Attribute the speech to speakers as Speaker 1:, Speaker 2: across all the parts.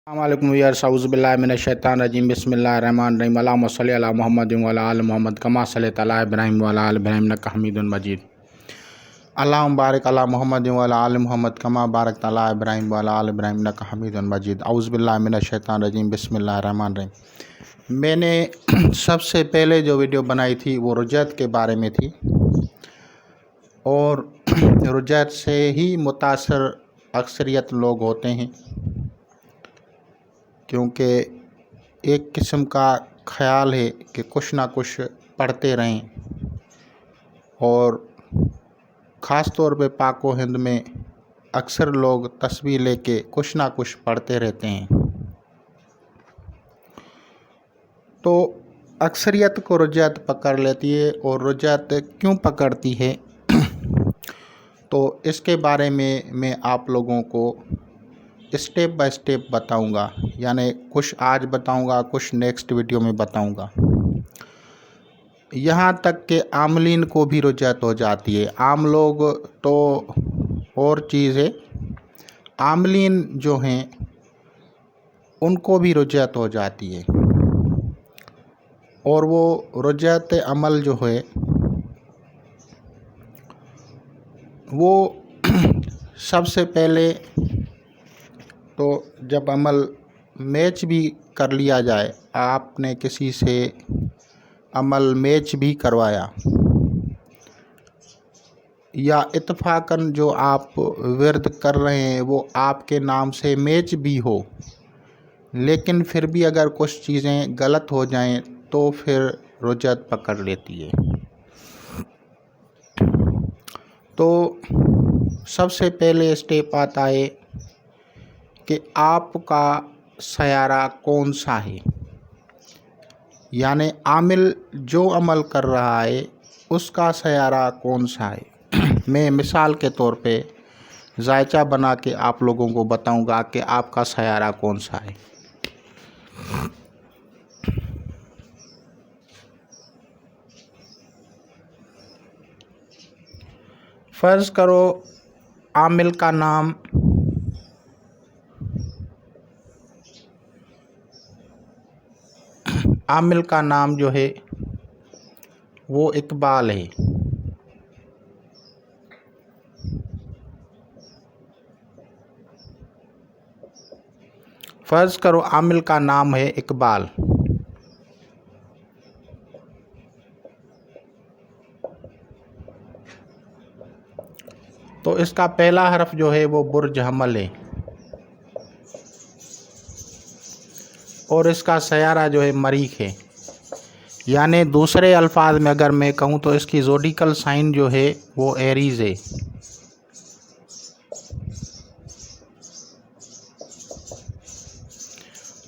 Speaker 1: अस्सलामुअलैकुम यार औज़ुबिल्लाहि मिनश्शैतानिर्रजीम बिस्मिल्लाहिर्रहमानिर्रहीम अल्लाहुम्मा सल्लि अला मुहम्मदिन व अला आलि मुहम्मद कमा सल्लैता अला इब्राहीम व अला आलि इब्राहीम इन्नका हमीदुन मजीद। अल्लाहुम्मा बारिक अला मुहम्मदिन व अला आलि मुहम्मद कमा बारकता अला इब्राहीम व अला आलि इब्राहीम इन्नका हमीदुन मजीद। औज़ुबिल्लाहि मिनश्शैतानिर्रजीम बिस्मिल्लाहिर्रहमानिर्रहीम। मैंने सबसे पहले जो वीडियो बनाई थी वो रुजयत के बारे में थी और रुजयत से ही मुतासर अक्सरियत लोग होते हैं, क्योंकि एक किस्म का ख़्याल है कि कुछ ना कुछ पढ़ते रहें और ख़ास तौर पे पाक व हिंद में अक्सर लोग तस्बीह लेके कुछ ना कुछ पढ़ते रहते हैं। तो अक्सरियत को रुजयत पकड़ लेती है और रुजयत क्यों पकड़ती है तो इसके बारे में मैं आप लोगों को स्टेप बाय स्टेप बताऊंगा, यानी कुछ आज बताऊंगा, कुछ नेक्स्ट वीडियो में बताऊंगा। यहाँ तक कि आमलीन को भी रुजयत हो जाती है। आम लोग तो और चीज़ है, आमलीन जो हैं उनको भी रुजयत हो जाती है और वो रुजयत अमल जो है वो सबसे पहले तो जब अमल मैच भी कर लिया जाए, आपने किसी से अमल मैच भी करवाया या इत्तफाकन जो आप विर्द कर रहे हैं वो आपके नाम से मैच भी हो, लेकिन फिर भी अगर कुछ चीज़ें गलत हो जाएं तो फिर रुजयत पकड़ लेती है। तो सबसे पहले स्टेप आता है कि आपका सयारा कौन सा है, यानी आमिल जो अमल कर रहा है उसका सयारा कौन सा है। मैं मिसाल के तौर पे जायचा बना के आप लोगों को बताऊंगा कि आपका सयारा कौन सा है। फ़र्ज़ करो आमिल का नाम जो है वो इकबाल है। फ़र्ज़ करो आमिल का नाम है इकबाल। तो इसका पहला हरफ जो है वो बुर्ज हमल है और इसका सयारा जो है मरीख है, यानी दूसरे अल्फाज में अगर मैं कहूँ तो इसकी ज़ोडिकल साइन जो है वो एरीज़ है।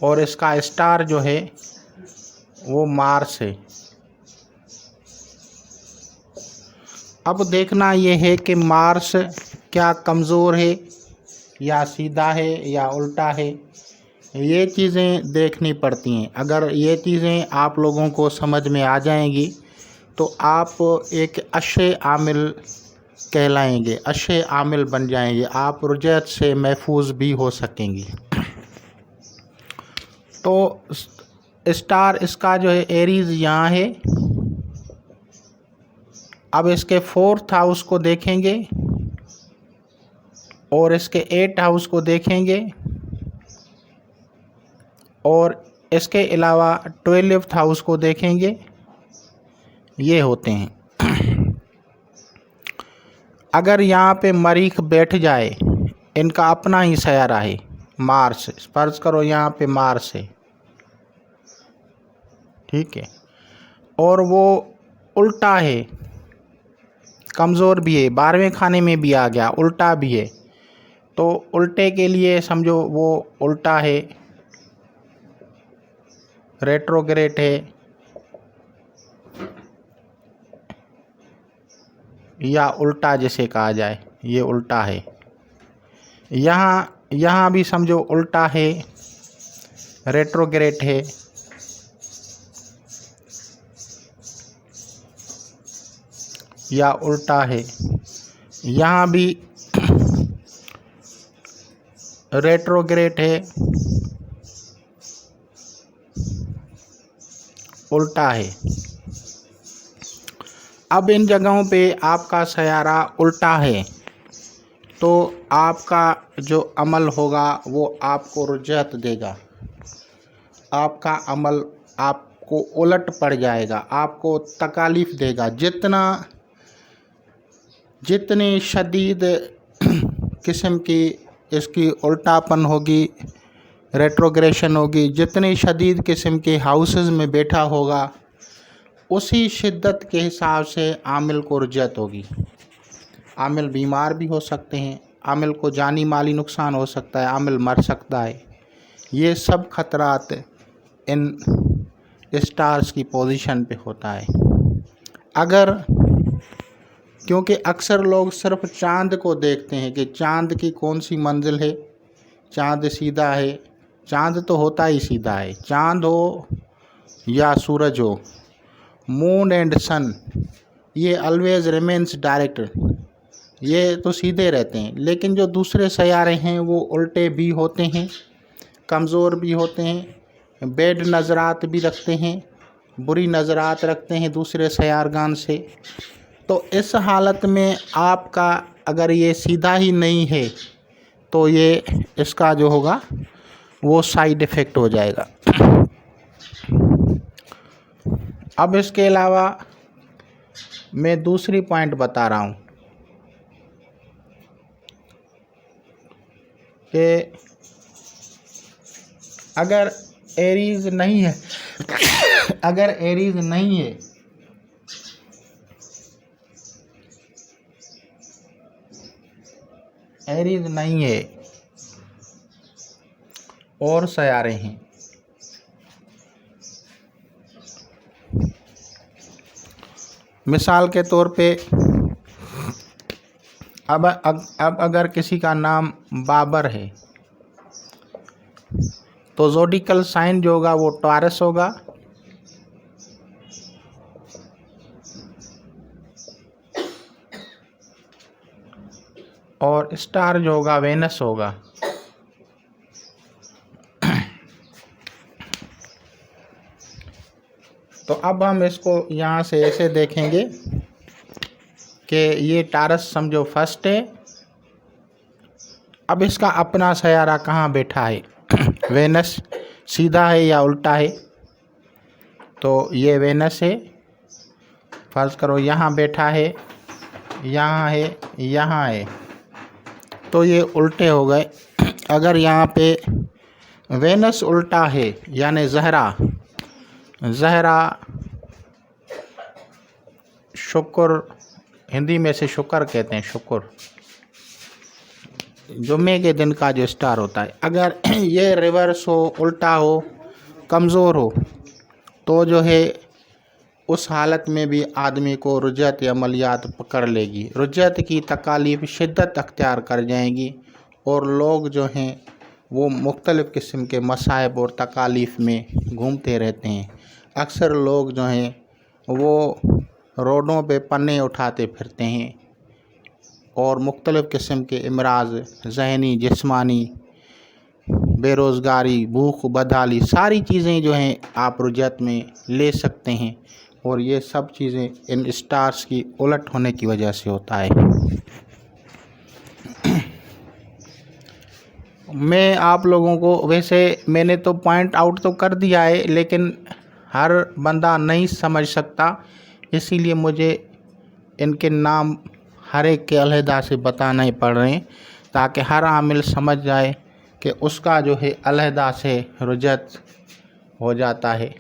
Speaker 1: और इसका स्टार जो है वो मार्स है। अब देखना ये है कि मार्स क्या कमज़ोर है या सीधा है या उल्टा है, ये चीज़ें देखनी पड़ती हैं। अगर ये चीज़ें आप लोगों को समझ में आ जाएंगी तो आप एक अशे आमिल कहलाएंगे, अशे आमिल बन जाएंगे, आप रुजयत से महफूज भी हो सकेंगी। तो स्टार इसका जो है एरीज़ यहाँ है। अब इसके 4th हाउस को देखेंगे और इसके 8th हाउस को देखेंगे और इसके अलावा 12th हाउस को देखेंगे। ये होते हैं। अगर यहाँ पे मरीख बैठ जाए, इनका अपना ही सयारा है मार्स। फ़र्ज़ करो यहाँ पे मार्स है, ठीक है, और वो उल्टा है, कमज़ोर भी है, 12वें खाने में भी आ गया, उल्टा भी है। तो उल्टे के लिए समझो वो उल्टा है, रेट्रोग्रेड है या उल्टा जिसे कहा जाए, ये उल्टा है। यहाँ भी समझो उल्टा है, रेट्रोग्रेड है या उल्टा है। यहाँ भी रेट्रोग्रेड है उल्टा है। अब इन जगहों पे आपका सयारा उल्टा है तो आपका जो अमल होगा वो आपको रुजहत देगा, आपका अमल आपको उलट पड़ जाएगा, आपको तकालीफ देगा। जितनी शदीद किस्म की इसकी उल्टापन होगी, रेट्रोग्रेशन होगी, जितनी शदीद किस्म के हाउसेस में बैठा होगा उसी शिद्दत के हिसाब से आमिल को रुजहत होगी। आमिल बीमार भी हो सकते हैं, आमिल को जानी माली नुकसान हो सकता है, आमिल मर सकता है। ये सब खतरात इन स्टार्स की पोजीशन पे होता है। अगर क्योंकि अक्सर लोग सिर्फ चाँद को देखते हैं कि चाँद की कौन सी मंजिल है, चाँद सीधा है। चाँद तो होता ही सीधा है, चाँद हो या सूरज हो, मून एंड सन ये ऑलवेज रिमेन्स डायरेक्ट, ये तो सीधे रहते हैं। लेकिन जो दूसरे सयारे हैं वो उल्टे भी होते हैं, कमज़ोर भी होते हैं, बेड नज़रात भी रखते हैं, बुरी नज़रात रखते हैं दूसरे सयारगान से। तो इस हालत में आपका अगर ये सीधा ही नहीं है तो ये इसका जो होगा वो साइड इफ़ेक्ट हो जाएगा। अब इसके अलावा मैं दूसरी पॉइंट बता रहा हूँ कि अगर एरीज नहीं है अगर एरीज नहीं है एरीज नहीं है और सयारे हैं, मिसाल के तौर पे अब अगर किसी का नाम बाबर है तो ज़ोडिकल साइन जो होगा वो टॉरस होगा, और स्टार जो होगा वेनस होगा। तो अब हम इसको यहाँ से ऐसे देखेंगे कि ये टारस समझो फर्स्ट है। अब इसका अपना सयारा कहाँ बैठा है, वेनस सीधा है या उल्टा है? तो ये वेनस है, फर्ज करो यहाँ बैठा है, यहाँ है, यहाँ है, तो ये उल्टे हो गए। अगर यहाँ पे वेनस उल्टा है यानी ज़हरा शुक्र, हिंदी में से शुक्र कहते हैं, शुक्र जुम्मे के दिन का जो स्टार होता है, अगर ये रिवर्स हो, उल्टा हो, कमज़ोर हो तो जो है उस हालत में भी आदमी को रुजहत अमलियात पकड़ लेगी, रुजहत की तकालीफ शिद्दत अख्तियार कर जाएंगी और लोग जो हैं वो मुख्तलिफ़ किस्म के मसाइब और तकालीफ में घूमते रहते हैं। अक्सर लोग जो हैं वो रोडों पे पन्ने उठाते फिरते हैं और मुख्तलिफ़ किस्म के इमराज ज़हनी, जिस्मानी, बेरोज़गारी, भूख, बदहाली, सारी चीज़ें जो हैं आप रुजहत में ले सकते हैं और ये सब चीज़ें इन स्टार्स की उलट होने की वजह से होता है। मैं आप लोगों को वैसे मैंने तो पॉइंट आउट तो कर दिया है, लेकिन हर बंदा नहीं समझ सकता, इसीलिए मुझे इनके नाम हर एक के अलहदा से बताना ही पड़ रहे हैं ताकि हर आमिल समझ जाए कि उसका जो है अलहदा से रुजहत हो जाता है।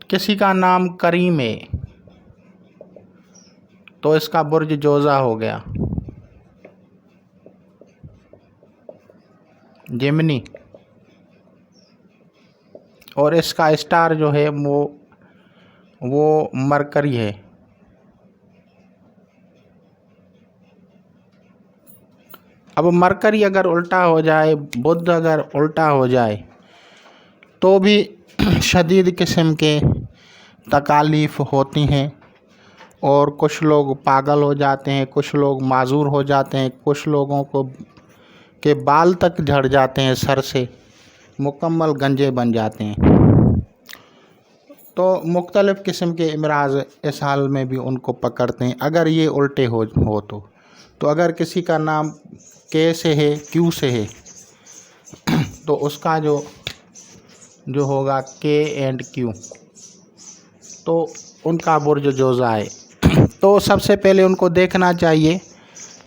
Speaker 1: किसी का नाम करीम है तो इसका बुर्ज जोज़ा हो गया, जिमनी, और इसका स्टार जो है वो मरकरी है। अब मरकरी अगर उल्टा हो जाए, बुध अगर उल्टा हो जाए तो भी शदीद किस्म के तकालीफ होती हैं और कुछ लोग पागल हो जाते हैं, कुछ लोग माजूर हो जाते हैं, कुछ लोगों को के बाल तक झड़ जाते हैं सर से, मुकम्मल गंजे बन जाते हैं। तो मुख्तलिफ़ किस्म के इमराज़ इस हाल में भी उनको पकड़ते हैं अगर ये उल्टे हो तो अगर किसी का नाम के से है, क्यू से है, तो उसका जो होगा के एंड क्यू, तो उनका बुर्ज जोज़ा है। तो सबसे पहले उनको देखना चाहिए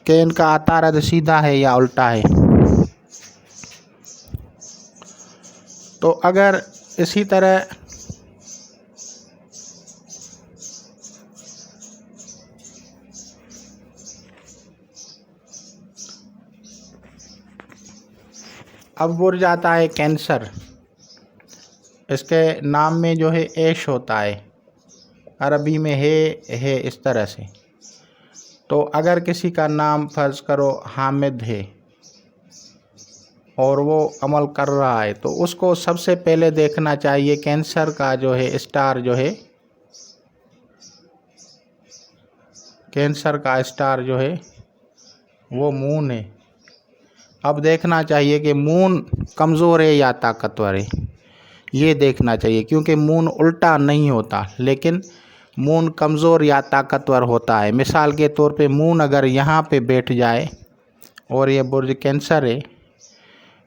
Speaker 1: कि इनका अतारद सीधा है या उल्टा है। तो अगर इसी तरह अब बुर्ज आता है कैंसर, इसके नाम में जो है ऐश होता है, अरबी में है इस तरह से। तो अगर किसी का नाम फ़र्ज़ करो हामिद है और वो अमल कर रहा है, तो उसको सबसे पहले देखना चाहिए कैंसर का जो है स्टार जो है, कैंसर का स्टार जो है वो मून है। अब देखना चाहिए कि मून कमज़ोर है या ताकतवर है, ये देखना चाहिए, क्योंकि मून उल्टा नहीं होता लेकिन मून कमज़ोर या ताकतवर होता है। मिसाल के तौर पे मून अगर यहाँ पे बैठ जाए और ये बुर्ज कैंसर है,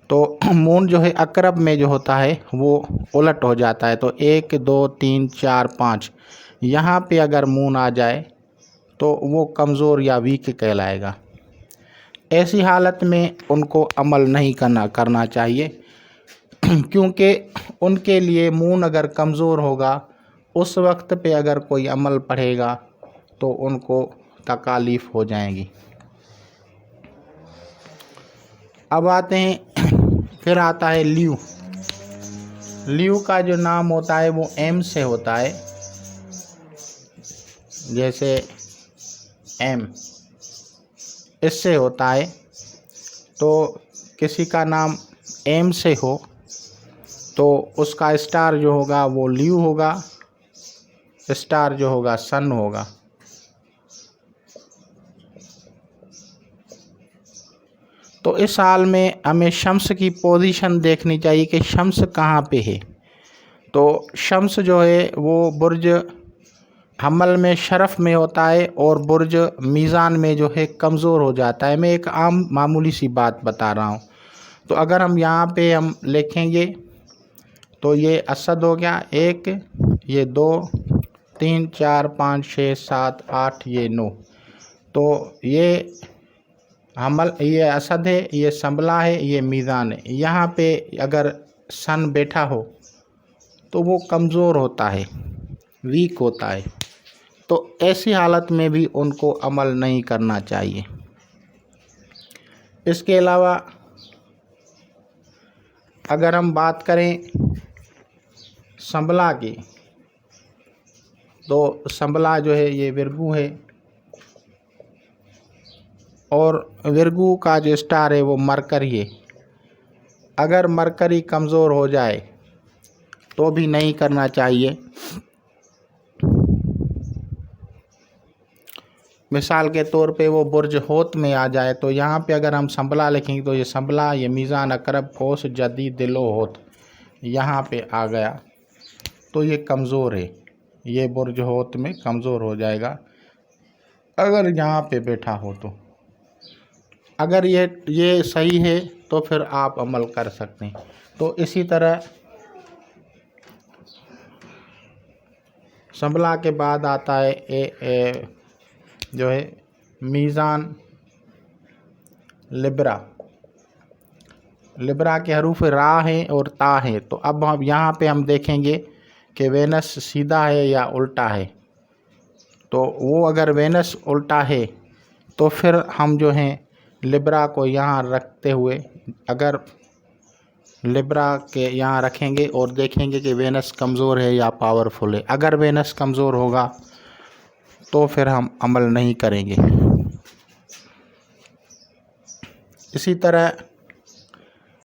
Speaker 1: तो मून जो है अकरब में जो होता है वो उलट हो जाता है। तो 1 2 3 4 5 यहाँ पे अगर मून आ जाए तो वो कमज़ोर या वीक कहलाएगा। ऐसी हालत में उनको अमल नहीं करना चाहिए, क्योंकि उनके लिए मून अगर कमज़ोर होगा उस वक्त पे अगर कोई अमल पढ़ेगा तो उनको तकालीफ हो जाएंगी। अब आते हैं, फिर आता है ल्यू। ल्यू का जो नाम होता है वो एम से होता है, जैसे एम इससे होता है। तो किसी का नाम एम से हो तो उसका स्टार जो होगा वो ल्यू होगा, स्टार जो होगा सन होगा। तो इस हाल में हमें शम्स की पोजीशन देखनी चाहिए कि शम्स कहाँ पे है। तो शम्स जो है वो बुर्ज हमल में शरफ़ में होता है और बुर्ज मीज़ान में जो है कमज़ोर हो जाता है। मैं एक आम मामूली सी बात बता रहा हूँ। तो अगर हम यहाँ पे हम लिखेंगे तो ये असद हो गया 1, ये 2 3 4 5 6 7 8, ये 9। तो ये हमल, ये असद है, ये संभला है, ये मीज़ान है। यहाँ पे अगर सन बैठा हो तो वो कमज़ोर होता है, वीक होता है। तो ऐसी हालत में भी उनको अमल नहीं करना चाहिए। इसके अलावा अगर हम बात करें संभला की, तो संभला जो है ये विरगु है और विरगु का जो स्टार है वो मरकरी है। अगर मरकरी कमज़ोर हो जाए तो भी नहीं करना चाहिए। मिसाल के तौर पे वो बुर्ज होत में आ जाए, तो यहाँ पे अगर हम संभला लिखेंगे तो ये संभला, ये मीज़ान, अकरब, कौस, जदी, दिलो, होत यहाँ पे आ गया, तो ये कमज़ोर है, ये बुर्ज होत में कमज़ोर हो जाएगा अगर यहाँ पे बैठा हो। तो अगर ये सही है तो फिर आप अमल कर सकते हैं। तो इसी तरह संभला के बाद आता है जो है मीज़ान, लिब्रा। लिब्रा के हरूफ रा हैं और ता हैं। तो अब हम यहाँ पे हम देखेंगे कि वेनस सीधा है या उल्टा है। तो वो अगर वेनस उल्टा है तो फिर हम जो हैं लिब्रा को यहाँ रखते हुए, अगर लिब्रा के यहाँ रखेंगे और देखेंगे कि वेनस कमज़ोर है या पावरफुल है। अगर वेनस कमज़ोर होगा तो फिर हम अमल नहीं करेंगे। इसी तरह